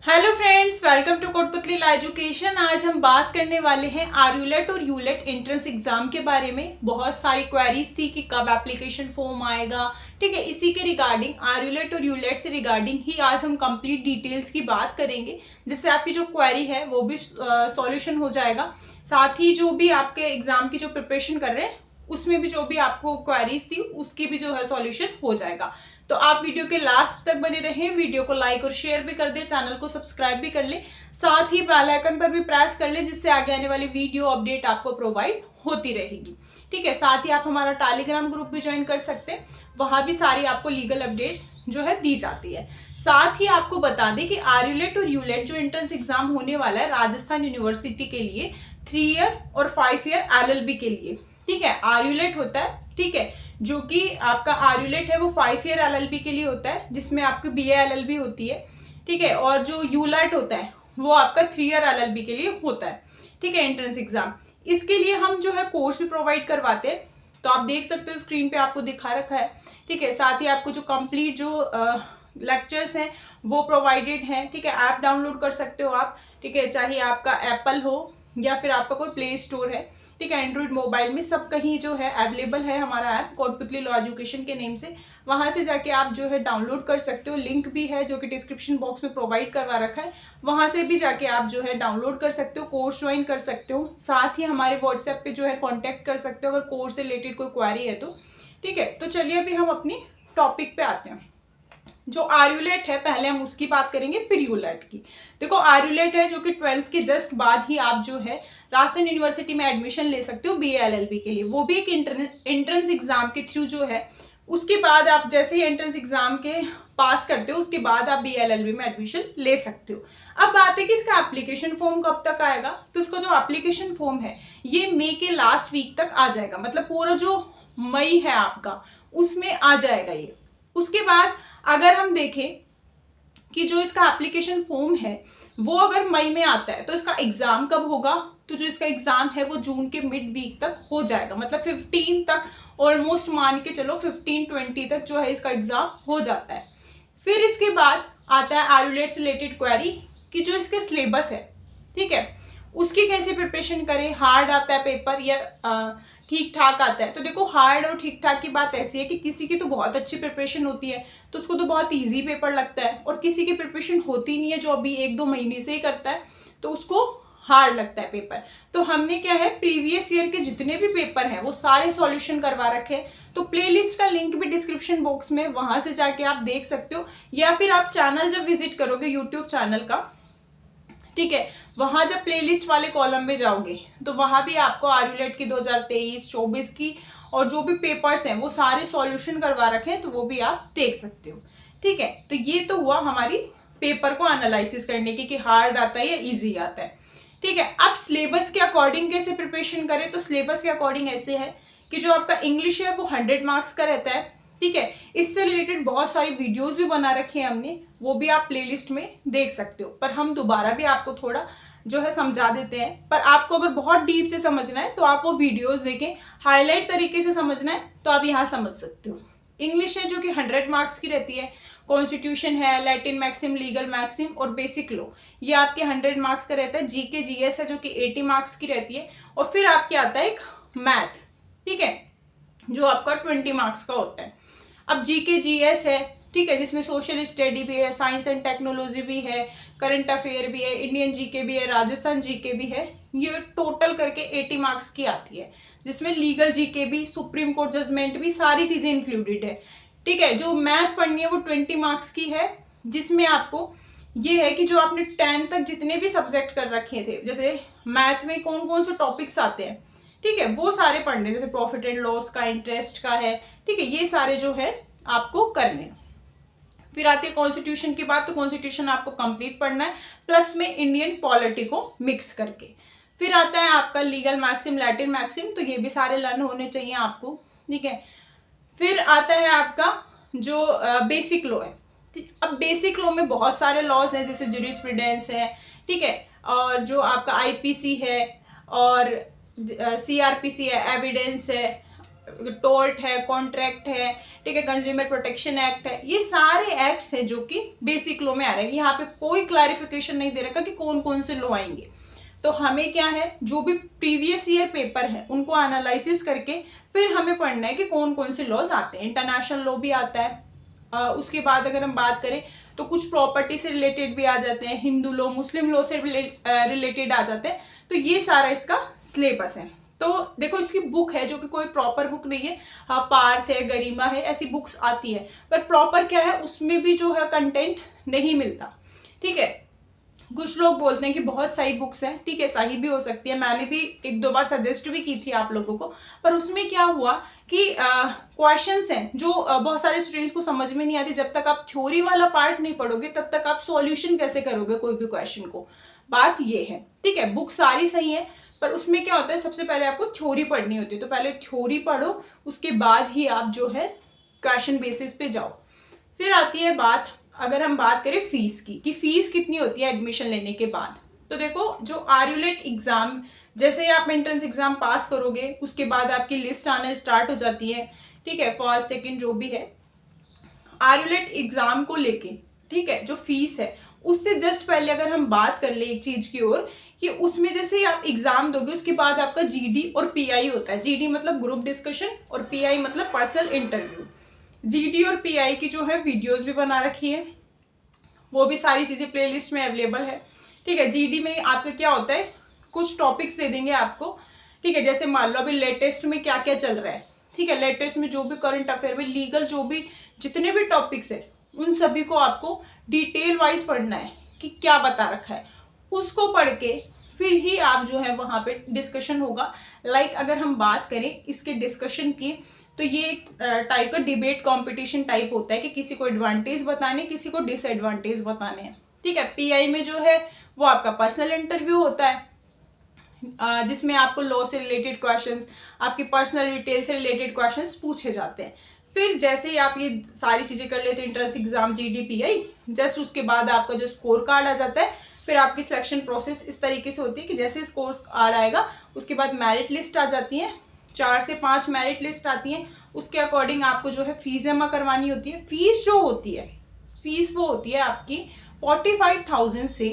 Hello friends, welcome to Kotputli law education. आज हम बात करने वाले हैं आरयूलेट और यूलेट एंट्रेंस एग्जाम के बारे में। बहुत सारी क्वेरीज थी कि कब एप्लीकेशन फॉर्म आएगा, ठीक है। इसी के रिगार्डिंग आरयूलेट और यूलेट से रिगार्डिंग ही आज हम कंप्लीट डिटेल्स की बात करेंगे, जिससे आपकी जो क्वेरी है वो भी सॉल्यूशन हो जाएगा। साथ ही जो भी आपके एग्जाम की जो प्रिपरेशन कर रहे हैं उसमें भी जो भी आपको क्वेरीज थी उसकी भी जो है सॉल्यूशन हो जाएगा। तो आप वीडियो के लास्ट तक बने रहें, वीडियो को लाइक और शेयर भी कर दें, चैनल को सब्सक्राइब भी कर ले, साथ ही बेल आइकन पर भी प्रेस कर ले, जिससे आगे आने वाली वीडियो अपडेट आपको प्रोवाइड होती रहेगी, ठीक है। साथ ही आप हमारा टेलीग्राम ग्रुप भी ज्वाइन कर सकते हैं, वहां भी सारी आपको लीगल अपडेट्स जो है दी जाती है। साथ ही आपको बता दें कि आरयूलेट और यूलेट जो एंट्रेंस एग्जाम होने वाला है राजस्थान यूनिवर्सिटी के लिए 3 ईयर और 5 ईयर एलएलबी के लिए, ठीक है। आरयूलेट होता है, ठीक है, जो कि आपका आरयूलेट है वो 5 ईयर एलएलबी के लिए होता है, जिसमें आपकी बीए एलएलबी होती है, ठीक है। और जो यूलेट होता है वो आपका 3 ईयर एलएलबी के लिए होता है, ठीक है, एंट्रेंस एग्जाम। इसके लिए हम जो है कोर्स भी प्रोवाइड करवाते हैं, तो आप देख सकते हो स्क्रीन पे आपको दिखा रखा है, ठीक है। साथ ही आपको जो कंप्लीट जो लेक्चर्स हैं वो प्रोवाइडेड हैं, ठीक है। ऐप डाउनलोड कर सकते हो आप, ठीक है, चाहे आपका एप्पल हो या फिर आपका कोई प्ले स्टोर है, ठीक है। एंड्रॉइड मोबाइल में सब कहीं जो है अवेलेबल है हमारा ऐप कोटपुतली लॉ एजुकेशन के नेम से। वहां से जाके आप जो है डाउनलोड कर सकते हो, लिंक भी है जो कि डिस्क्रिप्शन बॉक्स में प्रोवाइड करवा रखा है, वहां से भी जाके आप जो है डाउनलोड कर सकते हो, कोर्स ज्वाइन कर सकते हो। साथ ही हमारे व्हाट्सएप पे जो है कॉन्टैक्ट कर सकते हो अगर कोर्स से रिलेटेड कोई क्वेरी है तो, ठीक है। तो चलिए अभी हम अपनी टॉपिक पे आते हैं। जो आरयूलेट है पहले हम उसकी बात करेंगे, फिर यूलेट की। देखो आरयूलेट है जो कि 12th के जस्ट बाद ही आप जो है राजस्थान यूनिवर्सिटी में एडमिशन ले सकते हो बीए एलएलबी के लिए, वो भी एक एंट्रेंस एग्जाम के थ्रू जो है। उसके बाद आप जैसे ही एंट्रेंस एग्जाम के पास करते हो उसके बाद आप बीए एलएलबी में एडमिशन ले सकते हो। अब बात है कि इसका एप्लीकेशन फॉर्म कब तक आएगा, तो इसका जो एप्लीकेशन फॉर्म है ये मई के लास्ट वीक तक आ जाएगा, मतलब पूरा जो मई है आपका उसमें आ जाएगा ये। उसके बाद अगर हम देखें कि जो इसका एप्लीकेशन फॉर्म है वो अगर मई में आता है तो इसका एग्जाम कब होगा, तो जो इसका एग्जाम है वो जून के मिड वीक तक हो जाएगा, मतलब 15 तक ऑलमोस्ट मान के चलो 15-20 तक जो है इसका एग्जाम हो जाता है। फिर इसके बाद आता है आरयूलेट से रिलेटेड क्वेरी कि जो इसके सिलेबस है, ठीक है, उसकी कैसे प्रिपरेशन करें, हार्ड आता है पेपर या ठीक ठाक आता है। तो देखो हार्ड और ठीक ठाक की बात ऐसी है कि किसी की तो बहुत अच्छी प्रिपरेशन होती है तो उसको तो बहुत इजी पेपर लगता है, और किसी की प्रिपरेशन होती नहीं है जो अभी 1-2 महीने से ही करता है तो उसको हार्ड लगता है पेपर। तो हमने क्या है प्रीवियस ईयर के जितने भी पेपर हैं वो सारे सॉल्यूशन करवा रखे हैं, तो प्लेलिस्ट का लिंक भी डिस्क्रिप्शन बॉक्स में, वहां से जाके आप देख सकते हो, या फिर आप चैनल जब विजिट करोगे यूट्यूब चैनल का, ठीक है, वहां जब प्लेलिस्ट वाले कॉलम में जाओगे तो वहां भी आपको आरयूलेट की 2023-24 की और जो भी पेपर्स हैं वो सारे सॉल्यूशन करवा रखे हैं, तो वो भी आप देख सकते हो, ठीक है। तो ये तो हुआ हमारी पेपर को एनालिसिस करने की कि हार्ड आता है या इजी आता है, ठीक है। अब सिलेबस के अकॉर्डिंग कैसे प्रिपरेशन करें, तो सिलेबस के अकॉर्डिंग ऐसे है कि जो आपका इंग्लिश है वो 100 मार्क्स का रहता है, ठीक है। इससे रिलेटेड बहुत सारी वीडियोस भी बना रखी है हमने, वो भी आप प्लेलिस्ट में देख सकते हो, पर हम दोबारा भी आपको थोड़ा जो है समझा देते हैं। पर आपको अगर बहुत डीप से समझना है तो आप वो वीडियोस देखें, हाईलाइट तरीके से समझना है तो आप यहाँ समझ सकते हो। इंग्लिश है जो कि 100 मार्क्स की रहती है, कॉन्स्टिट्यूशन है, लैटिन मैक्सिम, लीगल मैक्सिम और बेसिक लॉ, ये आपके 100 मार्क्स का रहता है। जीके जीएस है जो कि 80 मार्क्स की रहती है, और फिर आपके आता है एक मैथ, ठीक है, जो आपका 20 मार्क्स का होता है। अब जीके जीएस है, ठीक है, जिसमें सोशल स्टडी भी है, साइंस एंड टेक्नोलॉजी भी है, करंट अफेयर भी है, इंडियन जीके भी है, राजस्थान जीके भी है, ये टोटल करके 80 मार्क्स की आती है, जिसमें लीगल जीके भी, सुप्रीम कोर्ट जजमेंट भी, सारी चीजें इंक्लूडेड है, ठीक है। जो मैथ पढ़नी है वो 20 मार्क्स की है, जिसमें आपको ये है कि जो आपने 10 तक जितने भी सब्जेक्ट कर रखे थे, जैसे मैथ में कौन कौन से टॉपिक्स आते हैं, ठीक है, वो सारे पढ़ने, जैसे प्रॉफिट एंड लॉस का, इंटरेस्ट का है, ठीक है, ये सारे जो है आपको करने। फिर आती है कॉन्स्टिट्यूशन की बात, तो कॉन्स्टिट्यूशन आपको कंप्लीट पढ़ना है, प्लस में इंडियन पॉलिटी को मिक्स करके। फिर आता है आपका लीगल मैक्सिम, लैटिन मैक्सिम, तो ये भी सारे लर्न होने चाहिए आपको, ठीक है। फिर आता है आपका जो बेसिक लॉ है। अब बेसिक लॉ में बहुत सारे लॉज हैं, जैसे ज्यूरिस्प्रूडेंस है, ठीक है, और जो आपका आईपीसी है, और सीआरपीसी है, एविडेंस है, टोर्ट है, कॉन्ट्रैक्ट है, ठीक है, कंज्यूमर प्रोटेक्शन एक्ट है, ये सारे एक्ट्स हैं जो कि बेसिक लॉ में आ रहे हैं। यहाँ पे कोई क्लैरिफिकेशन नहीं दे रखा कि कौन कौन से लॉ आएंगे। तो हमें क्या है, जो भी प्रीवियस ईयर पेपर है उनको एनालिसिस करके फिर हमें पढ़ना है कि कौन कौन से लॉज आते हैं। इंटरनेशनल लॉ भी आता है। उसके बाद अगर हम बात करें तो कुछ प्रॉपर्टी से रिलेटेड भी आ जाते हैं, हिंदू लॉ, मुस्लिम लॉ से रिलेटेड आ जाते हैं। तो ये सारा इसका सिलेबस है। तो देखो इसकी बुक है जो कि कोई प्रॉपर बुक नहीं है। हाँ, पार्थ है, गरिमा है, ऐसी बुक्स आती है, पर प्रॉपर क्या है उसमें भी जो है कंटेंट नहीं मिलता। ठीक है, कुछ लोग बोलते हैं कि बहुत सही बुक्स हैं, ठीक है, सही भी हो सकती है, मैंने भी एक दो बार सजेस्ट भी की थी आप लोगों को, पर उसमें क्या हुआ कि क्वेश्चंस हैं जो बहुत सारे स्टूडेंट्स को समझ में नहीं आती। जब तक आप थ्योरी वाला पार्ट नहीं पढ़ोगे तब तक आप सॉल्यूशन कैसे करोगे कोई भी क्वेश्चन को, बात ये है। ठीक है, बुक सारी सही है, पर उसमें क्या होता है, सबसे पहले आपको थ्योरी पढ़नी होती है, तो पहले थ्योरी पढ़ो, उसके बाद ही आप जो है क्वेश्चन बेसिस पे जाओ। फिर आती है बात, अगर हम बात करें फीस की, कि फीस कितनी होती है एडमिशन लेने के बाद। तो देखो जो आरयूलेट एग्जाम, जैसे आप एंट्रेंस एग्जाम पास करोगे उसके बाद आपकी लिस्ट आना स्टार्ट हो जाती है। ठीक है, फर्स्ट सेकंड जो भी है, आरयूलेट एग्जाम को लेके, ठीक है, जो फीस है उससे जस्ट पहले अगर हम बात कर ले एक चीज की ओर, कि उसमें जैसे ही आप एग्जाम दोगे उसके बाद आपका जीडी और पीआई होता है। जीडी मतलब ग्रुप डिस्कशन और पीआई मतलब पर्सनल इंटरव्यू। जीडी और पीआई की जो है वीडियोस भी बना रखी है, वो भी सारी चीज़ें प्लेलिस्ट में अवेलेबल है। ठीक है, जीडी में आपका क्या होता है, कुछ टॉपिक्स दे देंगे आपको। ठीक है, जैसे मान लो अभी लेटेस्ट में क्या क्या चल रहा है, ठीक है, लेटेस्ट में जो भी करंट अफेयर में लीगल जो भी जितने भी टॉपिक्स है उन सभी को आपको डिटेल वाइज पढ़ना है कि क्या बता रखा है। उसको पढ़ के फिर ही आप जो है वहाँ पे डिस्कशन होगा। लाइक अगर हम बात करें इसके डिस्कशन की, तो ये एक टाइप का डिबेट कंपटीशन टाइप होता है कि किसी को एडवांटेज बताने, किसी को डिसएडवांटेज बताने हैं। ठीक है, पीआई में जो है वो आपका पर्सनल इंटरव्यू होता है, जिसमें आपको लॉ से रिलेटेड क्वेश्चंस, आपकी पर्सनल डिटेल से रिलेटेड क्वेश्चंस पूछे जाते हैं। फिर जैसे ही आप ये सारी चीज़ें कर लेते हो, entrance exam, GD, pi, just उसके बाद आपका जो स्कोर कार्ड आ जाता है। फिर आपकी सिलेक्शन प्रोसेस इस तरीके से होती है कि जैसे स्कोर कार्ड आएगा उसके बाद मेरिट लिस्ट आ जाती है, 4 से 5 मेरिट लिस्ट आती हैं। उसके अकॉर्डिंग आपको जो है फीस जमा करवानी होती है। फीस जो होती है, फीस वो होती है आपकी 45,000 से,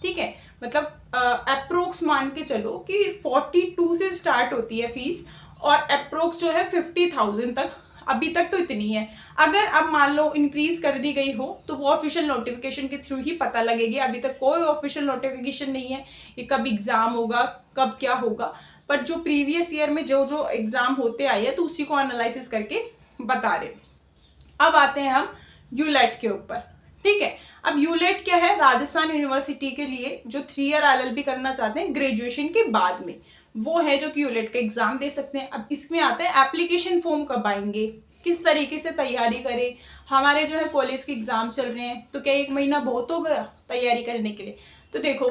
ठीक है, मतलब अप्रोक्स मान के चलो कि 42 से स्टार्ट होती है फीस, और अप्रोक्स जो है 50,000 तक, अभी तक तो इतनी है। अगर अब मान लो इंक्रीज कर दी गई हो तो वो ऑफिशियल नोटिफिकेशन के थ्रू ही पता लगेगी। अभी तक कोई ऑफिशियल नोटिफिकेशन नहीं है कि कब एग्जाम होगा, कब क्या होगा, पर जो प्रीवियस ईयर में जो जो एग्जाम होते आए हैं तो उसी को एनालिसिस करके बता रहे। अब आते हैं हम यूलेट के ऊपर। ठीक है, अब यूलेट क्या है, राजस्थान यूनिवर्सिटी के लिए जो 3 ईयर एलएलबी करना चाहते हैं ग्रेजुएशन के बाद में, वो है जो कि यूलेट का एग्जाम दे सकते हैं। अब इसमें आता है एप्लीकेशन फॉर्म कब आएंगे, किस तरीके से तैयारी करें। हमारे जो है कॉलेज के एग्जाम चल रहे हैं, तो क्या 1 महीना बहुत हो गया तैयारी करने के लिए। तो देखो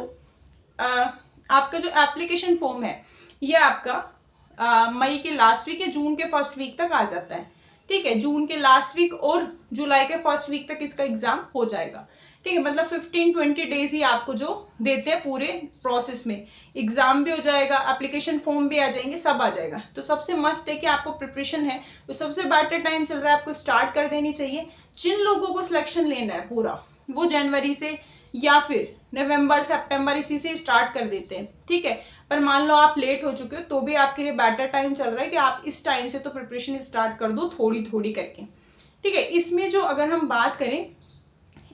आपका जो एप्लीकेशन फॉर्म है ये आपका मई के लास्ट वीक या जून के फर्स्ट वीक तक आ जाता है। ठीक है, जून के लास्ट वीक और जुलाई के फर्स्ट वीक तक इसका एग्जाम हो जाएगा। ठीक है, मतलब 15-20 डेज ही आपको जो देते हैं पूरे प्रोसेस में, एग्जाम भी हो जाएगा, एप्लीकेशन फॉर्म भी आ जाएंगे, सब आ जाएगा। तो सबसे मस्ट है कि आपको प्रिपरेशन है तो सबसे बेटर टाइम चल रहा है, आपको स्टार्ट कर देनी चाहिए। जिन लोगों को सिलेक्शन लेना है पूरा, वो जनवरी से या फिर नवंबर सितंबर इसी से स्टार्ट कर देते हैं। ठीक है, पर मान लो आप लेट हो चुके हो तो भी आपके लिए बेटर टाइम चल रहा है कि आप इस टाइम से तो प्रिपरेशन स्टार्ट कर दो थोड़ी थोड़ी करके। ठीक है, इसमें जो अगर हम बात करें,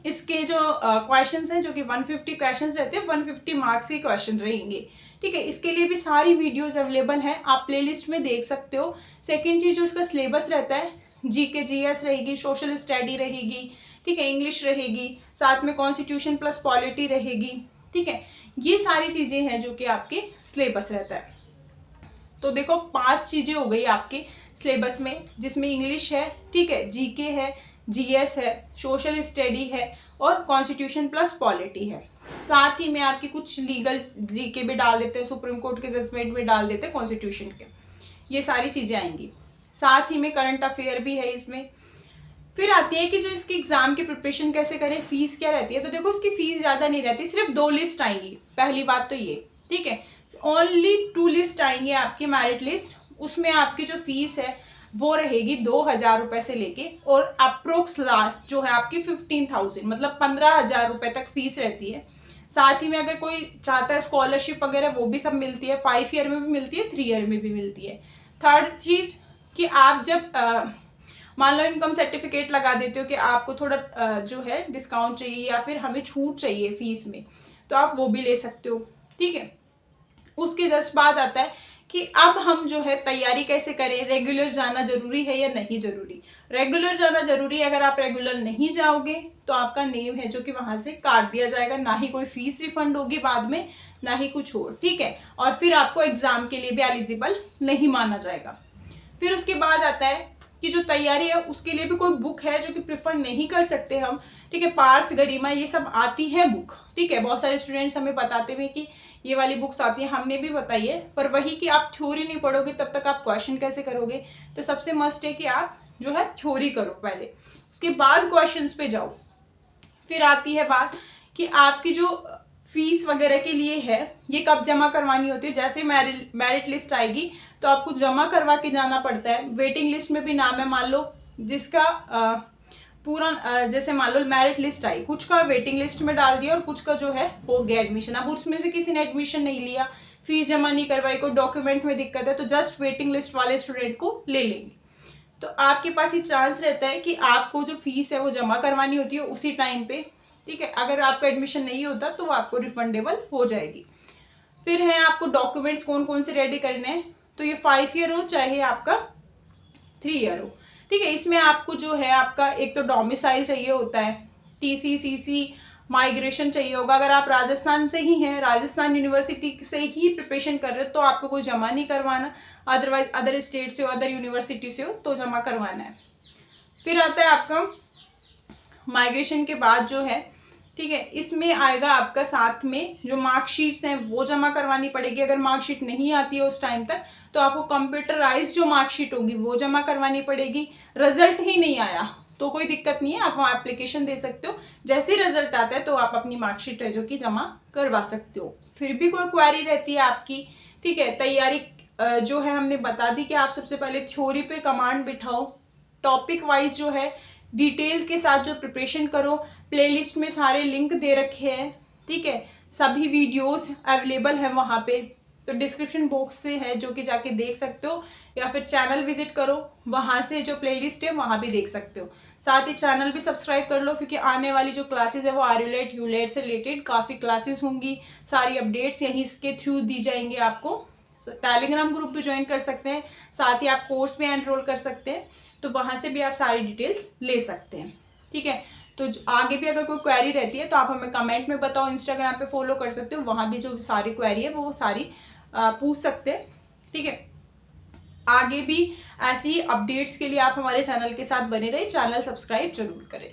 इसके जो क्वेश्चंस हैं जो कि 150 क्वेश्चंस रहते हैं, 150 मार्क्स के क्वेश्चन रहेंगे। ठीक है, इसके लिए भी सारी वीडियोस अवेलेबल हैं, आप प्लेलिस्ट में देख सकते हो। सेकंड चीज जो इसका सिलेबस रहता है, जीके जीएस रहेगी, सोशल स्टडी रहेगी, ठीक है, इंग्लिश रहेगी, साथ में कॉन्स्टिट्यूशन प्लस पॉलिटी रहेगी। ठीक है, ये सारी चीजें हैं जो कि आपके सिलेबस रहता है। तो देखो 5 चीजें हो गई आपके सिलेबस में, जिसमें इंग्लिश है, ठीक है, जीके है, जीएस है, सोशल स्टडी है और कॉन्स्टिट्यूशन प्लस पॉलिटी है। साथ ही में आपकी कुछ लीगल जीके भी डाल देते हैं, सुप्रीम कोर्ट के जजमेंट में डाल देते हैं कॉन्स्टिट्यूशन के, ये सारी चीजें आएंगी। साथ ही में करंट अफेयर भी है इसमें। फिर आती है कि जो इसकी एग्जाम की प्रिपरेशन कैसे करें, फीस क्या रहती है। तो देखो इसकी फीस ज़्यादा नहीं रहती, सिर्फ 2 लिस्ट आएंगी, पहली बात तो ये। ठीक है, ओनली 2 लिस्ट आएंगे आपकी मेरिट लिस्ट, उसमें आपकी जो फीस है वो रहेगी 2,000 रुपये से लेके, और अप्रोक्स लास्ट जो है आपकी 15,000, मतलब 15,000 रुपये तक फीस रहती है। साथ ही में अगर कोई चाहता है स्कॉलरशिप वगैरह, वो भी सब मिलती है, 5 ईयर में भी मिलती है, 3 ईयर में भी मिलती है। थर्ड चीज़ कि आप जब मान लो इनकम सर्टिफिकेट लगा देते हो कि आपको थोड़ा जो है डिस्काउंट चाहिए या फिर हमें छूट चाहिए फीस में, तो आप वो भी ले सकते हो, ठीक है। उसके जस्ट बाद आता है कि अब हम जो है तैयारी कैसे करें, रेगुलर जाना जरूरी है या नहीं जरूरी। रेगुलर जाना जरूरी है। अगर आप रेगुलर नहीं जाओगे तो आपका नेम है जो कि वहां से काट दिया जाएगा, ना ही कोई फीस रिफंड होगी बाद में, ना ही कुछ और, ठीक है। और फिर आपको एग्जाम के लिए भी एलिजिबल नहीं माना जाएगा। फिर उसके बाद आता है कि जो तैयारी है उसके लिए भी कोई बुक है जो कि प्रेफर नहीं कर सकते हम, ठीक है। पार्थ, गरिमा, ये सब आती है बुक, ठीक है। बहुत सारे स्टूडेंट्स हमें बताते हुए कि ये वाली बुक्स आती है, हमने भी बताई है, पर वही कि आप थ्योरी नहीं पढ़ोगे तब तक आप क्वेश्चन कैसे करोगे। तो सबसे मस्ट है कि आप जो है थ्योरी करो पहले, उसके बाद क्वेश्चंस पे जाओ। फिर आती है बात कि आपकी जो फीस वगैरह के लिए है ये कब जमा करवानी होती है। जैसे मेरिट लिस्ट आएगी तो आपको जमा करवा के जाना पड़ता है। वेटिंग लिस्ट में भी नाम है, मान लो जिसका पूरा जैसे मान लो मेरिट लिस्ट आई, कुछ का वेटिंग लिस्ट में डाल दिया और कुछ का जो है हो गया एडमिशन। अब उसमें से किसी ने एडमिशन नहीं लिया, फीस जमा नहीं करवाई, कोई डॉक्यूमेंट में दिक्कत है, तो जस्ट वेटिंग लिस्ट वाले स्टूडेंट को ले लेंगे। तो आपके पास ये चांस रहता है कि आपको जो फीस है वो जमा करवानी होती है उसी टाइम पे, ठीक है। अगर आपका एडमिशन नहीं होता तो वो आपको रिफंडेबल हो जाएगी। फिर है आपको डॉक्यूमेंट्स कौन कौन से रेडी करने हैं। तो ये 5 ईयर हो चाहे आपका 3 ईयर हो, ठीक है। इसमें आपको जो है आपका एक तो डोमिसाइल चाहिए होता है, टीसी, सीसी, माइग्रेशन चाहिए होगा। अगर आप राजस्थान से ही हैं, राजस्थान यूनिवर्सिटी से ही प्रिपरेशन कर रहे हो तो आपको कोई जमा नहीं करवाना। अदरवाइज अदर स्टेट से हो, अदर यूनिवर्सिटी से हो तो जमा करवाना है। फिर आता है आपका माइग्रेशन के बाद जो है, ठीक है, इसमें आएगा आपका साथ में जो मार्कशीट्स हैं वो जमा करवानी पड़ेगी। अगर मार्कशीट नहीं आती है उस टाइम तक तो आपको कंप्यूटराइज जो मार्कशीट होगी वो जमा करवानी पड़ेगी। रिजल्ट ही नहीं आया तो कोई दिक्कत नहीं है, आप वहाँ एप्लीकेशन दे सकते हो। जैसे ही रिजल्ट आता है तो आप अपनी मार्कशीट है जो कि जमा करवा सकते हो। फिर भी कोई क्वेरी रहती है आपकी, ठीक है, तैयारी जो है हमने बता दी कि आप सबसे पहले थ्योरी पे कमांड बिठाओ, टॉपिक वाइज जो है डिटेल के साथ जो प्रिपरेशन करो। प्लेलिस्ट में सारे लिंक दे रखे हैं, ठीक है, सभी वीडियोस अवेलेबल हैं वहाँ पे, तो डिस्क्रिप्शन बॉक्स से है जो कि जाके देख सकते हो, या फिर चैनल विजिट करो, वहाँ से जो प्लेलिस्ट है वहाँ भी देख सकते हो। साथ ही चैनल भी सब्सक्राइब कर लो क्योंकि आने वाली जो क्लासेस है वो आर्युलेट यूलेट से रिलेटेड काफ़ी क्लासेस होंगी, सारी अपडेट्स यहीं के थ्रू दी जाएंगे आपको। टेलीग्राम ग्रुप भी ज्वाइन कर सकते हैं, साथ ही आप कोर्स में एनरोल कर सकते हैं, तो वहाँ से भी आप सारी डिटेल्स ले सकते हैं, ठीक है। तो आगे भी अगर कोई क्वेरी रहती है तो आप हमें कमेंट में बताओ, इंस्टाग्राम पे फॉलो कर सकते हो, वहाँ भी जो सारी क्वेरी है वो सारी पूछ सकते हैं, ठीक है। आगे भी ऐसी अपडेट्स के लिए आप हमारे चैनल के साथ बने रहिए, चैनल सब्सक्राइब जरूर करें।